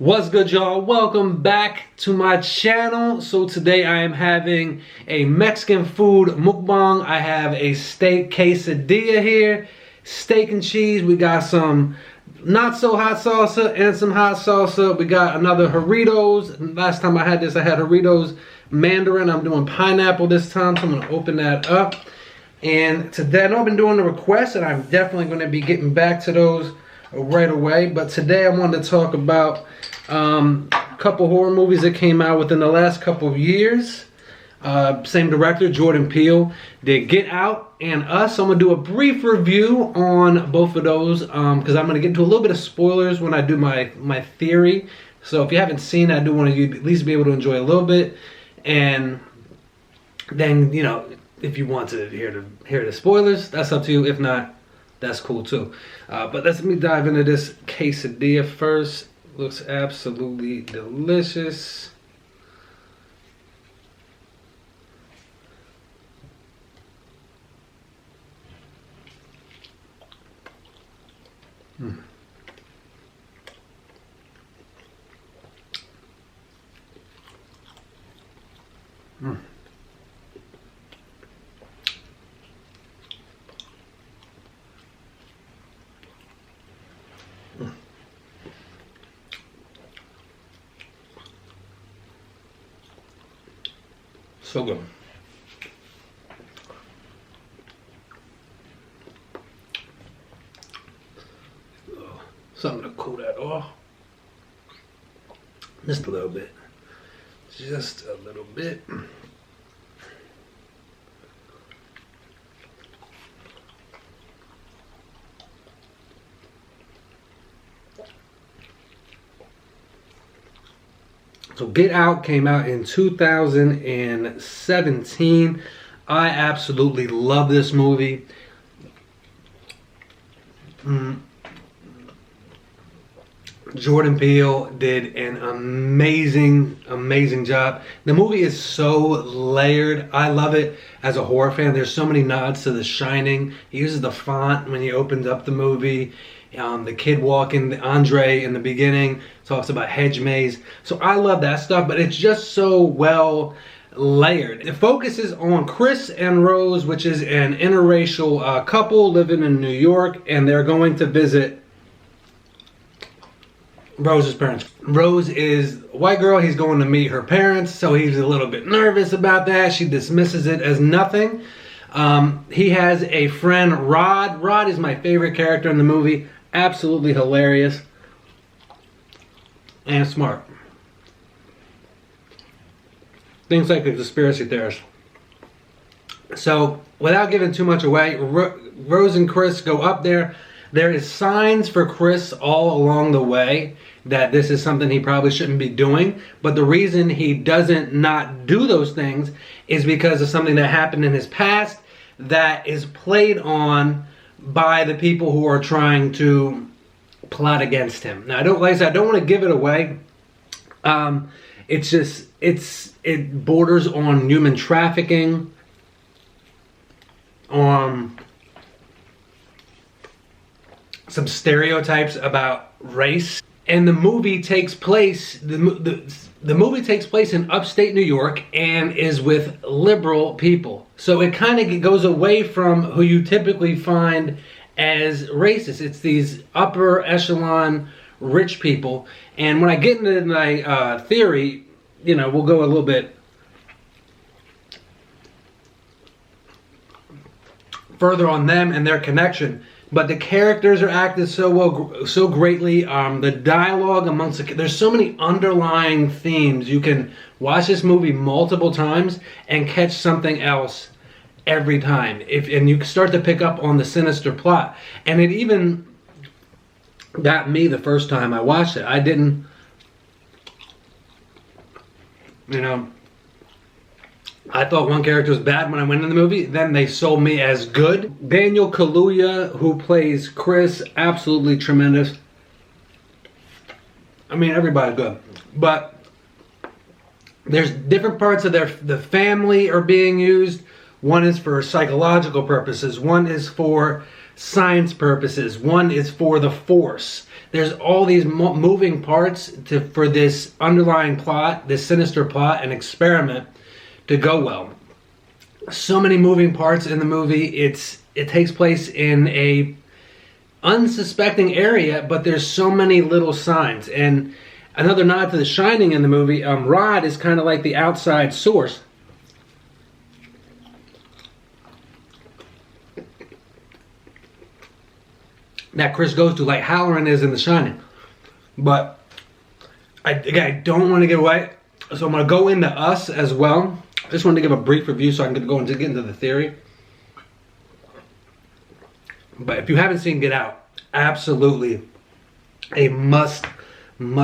What's good, y'all? Welcome back to my channel. So today I am having a Mexican food mukbang. I have a steak quesadilla here, steak and cheese. We got some not so hot salsa and some hot salsa. We got another Doritos. Last time I had this, I had Doritos mandarin. I'm doing pineapple this time, so I'm gonna open that up. And today, I know I've been doing the requests, and I'm definitely gonna be getting back to those right away. But today I wanted to talk about a couple horror movies that came out within the last couple of years. Same director, Jordan Peele, did Get Out and Us. So I'm gonna do a brief review on both of those because I'm gonna get into a little bit of spoilers when I do my theory. So if you haven't seen it, I do want you to at least be able to enjoy a little bit, and then, you know, if you want to hear the spoilers, that's up to you. If not, that's cool too. But let me dive into this quesadilla first. Looks absolutely delicious. Mm. Mm. So good. Something to cool that off. Just a little bit. Just a little bit. So Get Out came out in 2017. I absolutely love this movie. Jordan Peele did an amazing job. The movie is so layered. I love it as a horror fan. There's so many nods to The Shining. He uses the font when he opens up the movie. The kid walking, Andre in the beginning, talks about hedge maze. So I love that stuff, but it's just so well layered. It focuses on Chris and Rose, which is an interracial couple living in New York, and they're going to visit Rose's parents. Rose is a white girl. He's going to meet her parents, so he's a little bit nervous about that. She dismisses it as nothing. He has a friend, Rod. Rod is my favorite character in the movie. Absolutely hilarious and smart. Things like a conspiracy theorist. So, without giving too much away, Rose and Chris go up there. There is signs for Chris all along the way that this is something he probably shouldn't be doing. But the reason he doesn't not do those things is because of something that happened in his past that is played on by the people who are trying to plot against him. Now, I don't want to give it away. It borders on human trafficking, on some stereotypes about race. And the movie takes place, the movie takes place in upstate New York and is with liberal people. So it kind of goes away from who you typically find as racist. It's these upper echelon rich people. And when I get into my theory, you know, we'll go a little bit further on them and their connection. But the characters are acted so well, so greatly. The dialogue amongst there's so many underlying themes. You can watch this movie multiple times and catch something else every time. And you start to pick up on the sinister plot. And it even got me the first time I watched it. I didn't, you know, I thought one character was bad when I went in the movie. Then they sold me as good. Daniel Kaluuya, who plays Chris, absolutely tremendous. I mean, everybody's good. But there's different parts of the family are being used. One is for psychological purposes. One is for science purposes. One is for the Force. There's all these moving parts for this underlying plot, this sinister plot and experiment to go well. So many moving parts in the movie. It takes place in a unsuspecting area, but there's so many little signs. And another nod to The Shining in the movie, Rod is kind of like the outside source. That Chris goes to, like Halloran is in The Shining. But I don't want to give away, so I'm going to go into Us as well. I just wanted to give a brief review so I can go and get into the theory. But if you haven't seen Get Out, absolutely a must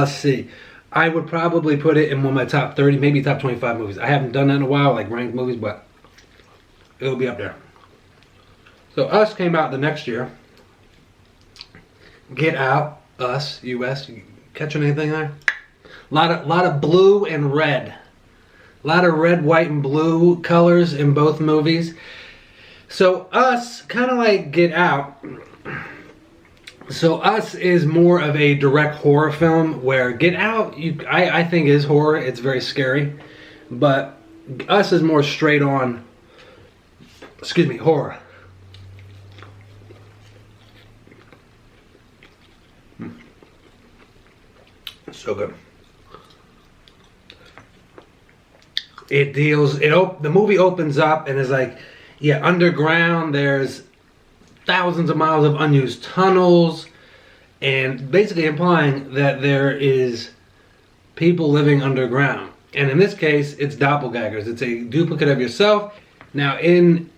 see. I would probably put it in one of my top 30, maybe top 25 movies. I haven't done that in a while, like ranked movies, but it'll be up there. So Us came out the next year. Get Out, Us, US. You catching anything there? Lot of blue and red. A lot of red, white, and blue colors in both movies. So Us, kind of like Get Out. So Us is more of a direct horror film, where Get Out, I think is horror. It's very scary. But Us is more straight on, horror. So good. The movie opens up and is like, yeah, underground. There's thousands of miles of unused tunnels, and basically implying that there is people living underground. And in this case, it's doppelgangers. It's a duplicate of yourself. Now, in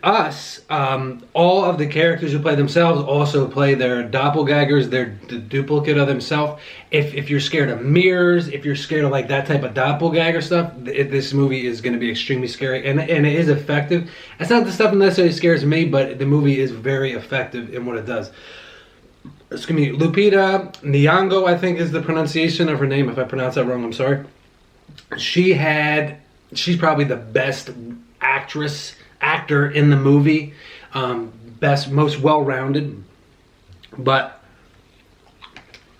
Us, all of the characters who play themselves also play their doppelgangers, their duplicate of themselves. If you're scared of mirrors, if you're scared of like that type of doppelganger stuff, this movie is going to be extremely scary, and it is effective. It's not the stuff that necessarily scares me, but the movie is very effective in what it does. Excuse me, Lupita Nyong'o, I think is the pronunciation of her name. If I pronounce that wrong, I'm sorry. She's probably the best actor in the movie, most well-rounded. But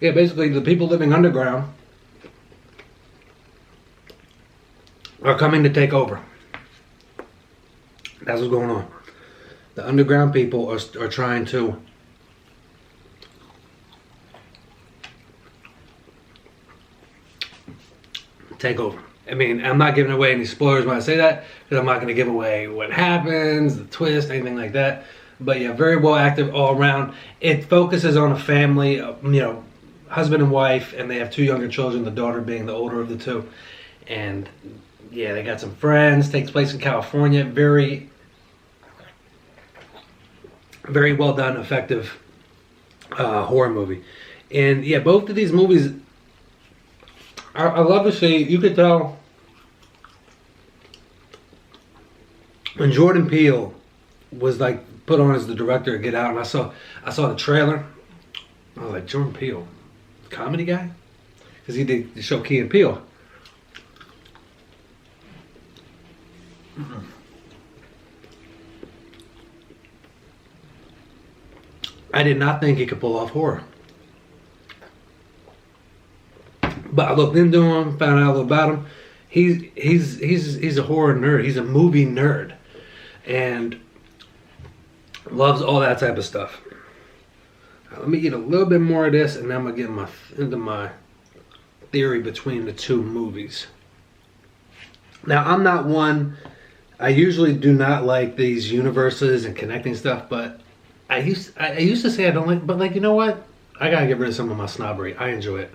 yeah, basically the people living underground are coming to take over. That's what's going on. The underground people are trying to take over. I mean, I'm not giving away any spoilers when I say that, because I'm not going to give away what happens, the twist, anything like that. But yeah, very well active all around. It focuses on a family, husband and wife, and they have 2 younger children, the daughter being the older of the 2. And yeah, they got some friends. Takes place in California. Very, very well done, effective horror movie. And yeah, both of these movies, I love to see, you could tell when Jordan Peele was like put on as the director of Get Out, and I saw the trailer, I was like, Jordan Peele, comedy guy? Because he did the show Key and Peele. I did not think he could pull off horror. But I looked into him, found out a little about him. He's a horror nerd. He's a movie nerd, and loves all that type of stuff. Now, let me eat a little bit more of this, and then I'm gonna get into my theory between the 2 movies. Now, I'm not one. I usually do not like these universes and connecting stuff, but I used to say I don't like. But like, you know what? I gotta get rid of some of my snobbery. I enjoy it.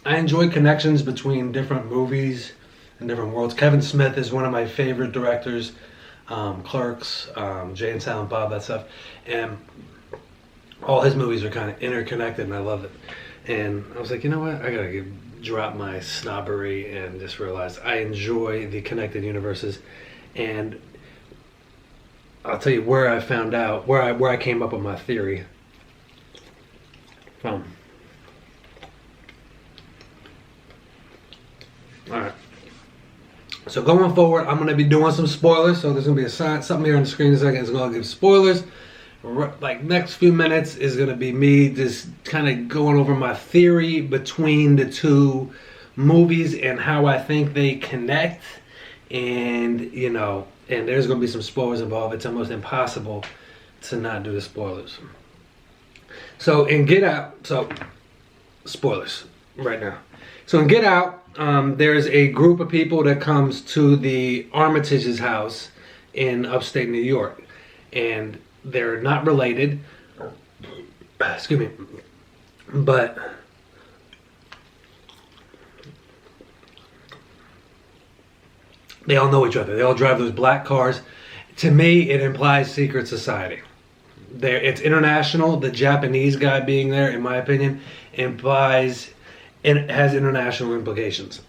I enjoy connections between different movies and different worlds. Kevin Smith is one of my favorite directors. Clerks, Jay and Silent Bob, that stuff. And all his movies are kind of interconnected, and I love it. And I was like, you know what? I gotta drop my snobbery and just realize I enjoy the connected universes. And I'll tell you where I found out, where I came up with my theory from. Alright, So going forward, I'm going to be doing some spoilers. So there's going to be a sign, something here on the screen in a second. It's going to give spoilers. Like next few minutes is going to be me just kind of going over my theory between the two movies and how I think they connect. And, you know, and there's going to be some spoilers involved. It's almost impossible to not do the spoilers. So in Get Out, so spoilers right now. So in Get Out, there's a group of people that comes to the Armitage's house in upstate New York. And they're not related. Excuse me. But they all know each other. They all drive those black cars. To me, it implies secret society. It's international. The Japanese guy being there, in my opinion, implies it has international implications.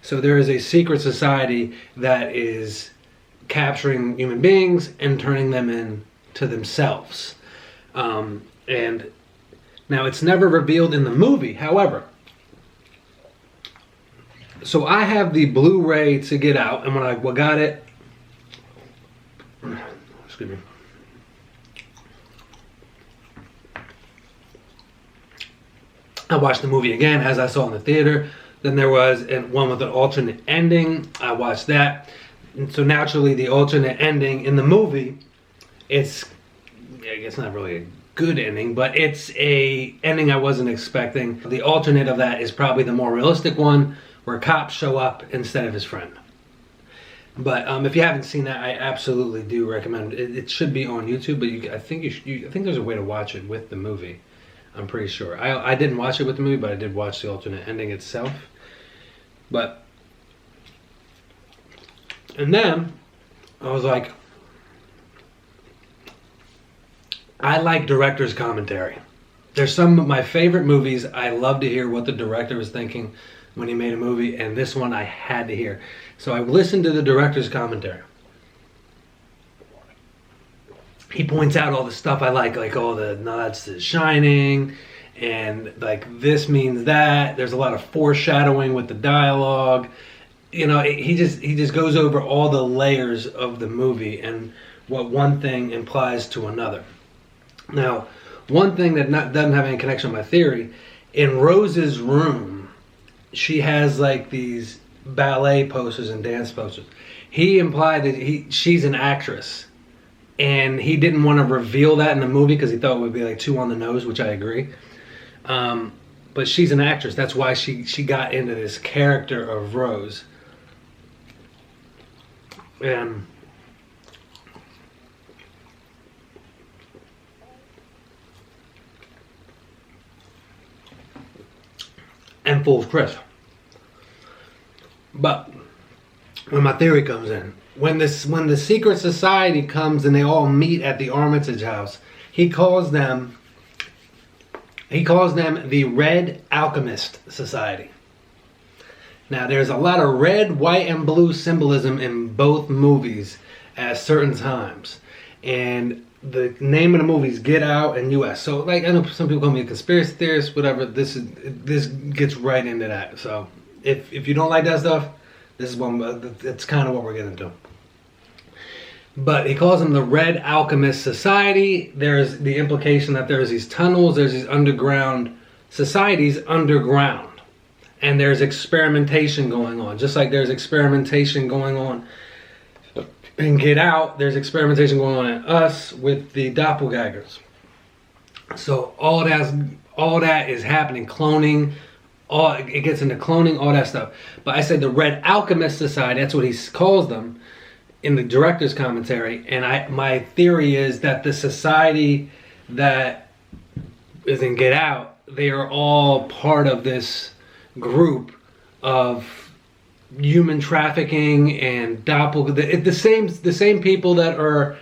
So there is a secret society that is capturing human beings and turning them into themselves. And now it's never revealed in the movie. However, so I have the Blu-ray to Get Out, and when I got it, excuse me. I watched the movie again as I saw in the theater. Then there was one with an alternate ending. I watched that. And so naturally, the alternate ending in the movie, it's, I guess not really a good ending, but it's a ending I wasn't expecting. The alternate of that is probably the more realistic one, where cops show up instead of his friend. But if you haven't seen that, I absolutely do recommend it. It should be on YouTube, but I think there's a way to watch it with the movie. I'm pretty sure. I didn't watch it with the movie, but I did watch the alternate ending itself. But, and then I was like, I like director's commentary. There's some of my favorite movies. I love to hear what the director was thinking when he made a movie, and this one I had to hear. So I listened to the director's commentary. He points out all the stuff I like all the nods to Shining, and like this means that. There's a lot of foreshadowing with the dialogue. You know, he just goes over all the layers of the movie and what one thing implies to another. Now, one thing that doesn't have any connection with my theory, in Rose's room, she has like these ballet posters and dance posters. He implied that she's an actress. And he didn't want to reveal that in the movie because he thought it would be like too on the nose, which I agree. But she's an actress. That's why she got into this character of Rose. And full of Chris. But when my theory comes in, when the secret society comes and they all meet at the Armitage house, he calls them the Red Alchemist Society. Now there's a lot of red, white, and blue symbolism in both movies at certain times. And the name of the movie is Get Out and US. So like, I know some people call me a conspiracy theorist, whatever. This gets right into that. So if you don't like that stuff, this is one. It's kind of what we're getting to. But he calls them the Red Alchemist Society. There's the implication that there's these tunnels, there's these underground societies underground. And there's experimentation going on. Just like there's experimentation going on in Get Out, there's experimentation going on in Us with the doppelgangers. So all that is happening, cloning, it gets into cloning, all that stuff. But I said the Red Alchemist Society, that's what he calls them in the director's commentary. And my theory is that the society that is in Get Out, they are all part of this group of human trafficking and the same people that are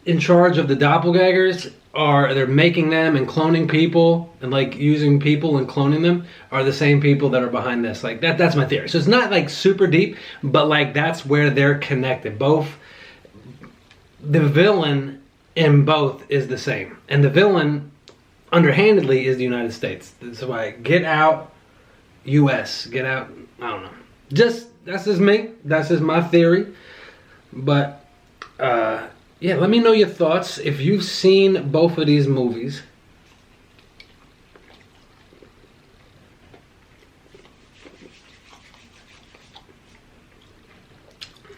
in charge of the doppelgangers they're making them and cloning people and like using people and cloning them are the same people that are behind this. Like that's my theory. So it's not like super deep, but like that's where they're connected. Both the villain in both is the same, and the villain underhandedly is the United States. That's why Get Out, US, Get Out. I don't know. Just that's just me. That's just my theory. But yeah, let me know your thoughts if you've seen both of these movies.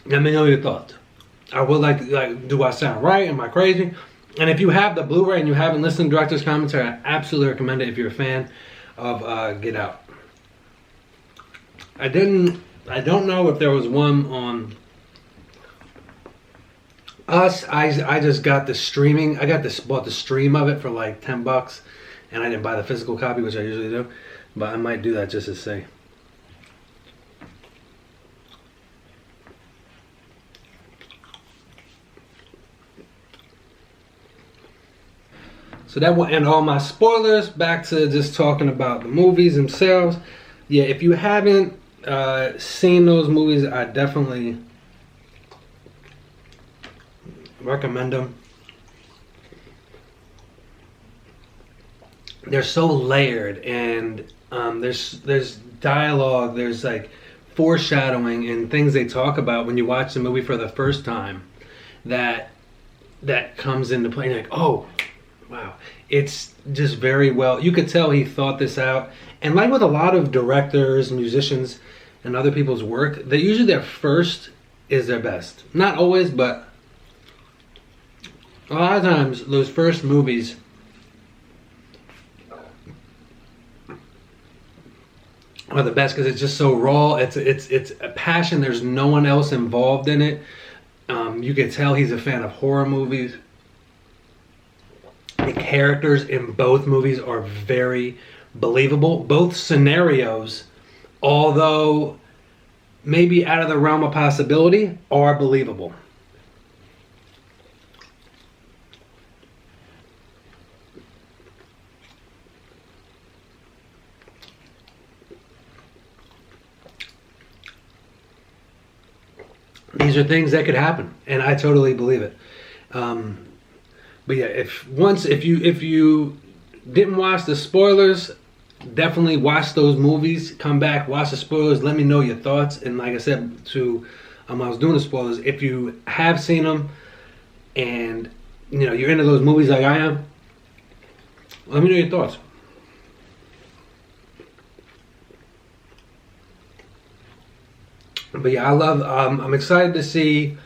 Let me know your thoughts. I would like, do I sound right? Am I crazy? And if you have the Blu-ray and you haven't listened to director's commentary, I absolutely recommend it if you're a fan of Get Out. I don't know if there was one on Us. I just got the streaming. Bought the stream of it for like $10, and I didn't buy the physical copy, which I usually do. But I might do that just to see. So that will end all my spoilers. Back to just talking about the movies themselves. Yeah, if you haven't seen those movies, I definitely recommend them. They're so layered, and there's dialogue, there's like foreshadowing and things they talk about when you watch the movie for the first time that comes into play. You're like, oh, wow. It's just very well, you could tell he thought this out. And like with a lot of directors, musicians, and other people's work, that usually their first is their best. Not always, but a lot of times those first movies are the best because it's just so raw. It's a passion. There's no one else involved in it. You can tell he's a fan of horror movies. The characters in both movies are very believable. Both scenarios, although maybe out of the realm of possibility, are believable. These are things that could happen, and I totally believe it. But yeah, if you didn't watch the spoilers, definitely watch those movies. Come back, watch the spoilers. Let me know your thoughts. And like I said, I was doing the spoilers. If you have seen them, and you're into those movies like I am, let me know your thoughts. But yeah, I'm excited to see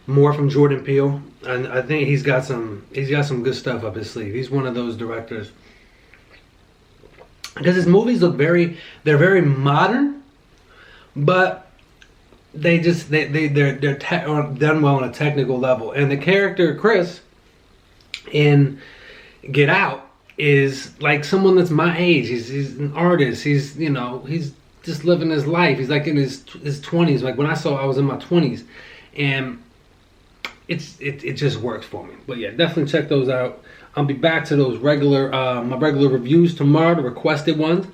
more from Jordan Peele, and I think he's got some good stuff up his sleeve. He's one of those directors because his movies look they're very modern, but they're done well on a technical level. And the character Chris in Get Out is like someone that's my age. He's an artist. He's just living his life. He's like in his 20s. Like when I was in my 20s, and it just works for me. But yeah, definitely check those out. I'll be back to those my regular reviews tomorrow, the requested ones.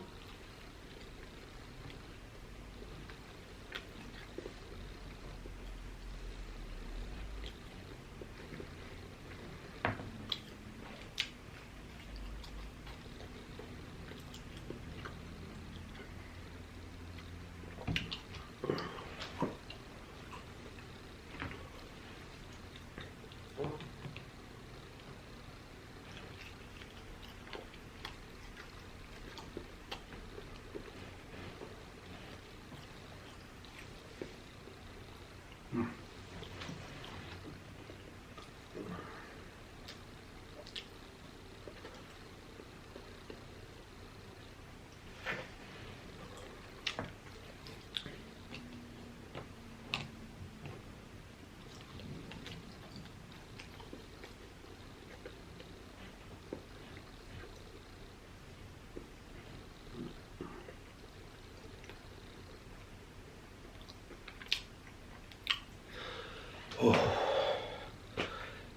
Oh.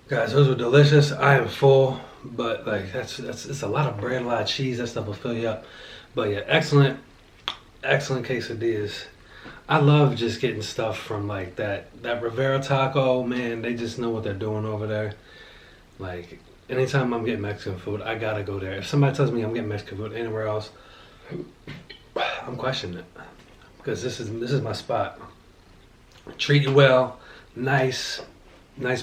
Guys, those were delicious. I am full, but like it's a lot of bread, a lot of cheese. That stuff will fill you up. But yeah, excellent quesadillas. I love just getting stuff from like that Rivera Taco. Man, they just know what they're doing over there. Like anytime I'm getting Mexican food, I gotta go there. If somebody tells me I'm getting Mexican food anywhere else, I'm questioning it because this is my spot. treat you well, nice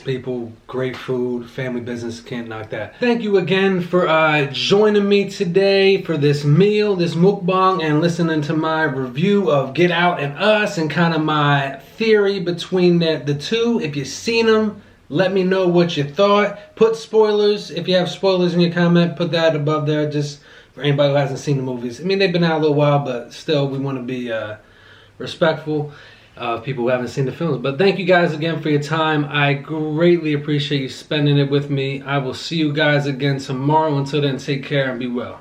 people, great food, family business, can't knock that. Thank you again for joining me today for this meal, this mukbang, and listening to my review of Get Out and Us and kind of my theory between the two. If you've seen them, let me know what you thought. Put spoilers, if you have spoilers in your comment, put that above there just for anybody who hasn't seen the movies. I mean, they've been out a little while, but still we want to be respectful of people who haven't seen the films. But thank you guys again for your time. I greatly appreciate you spending it with me. I will see you guys again tomorrow. Until then, take care and be well.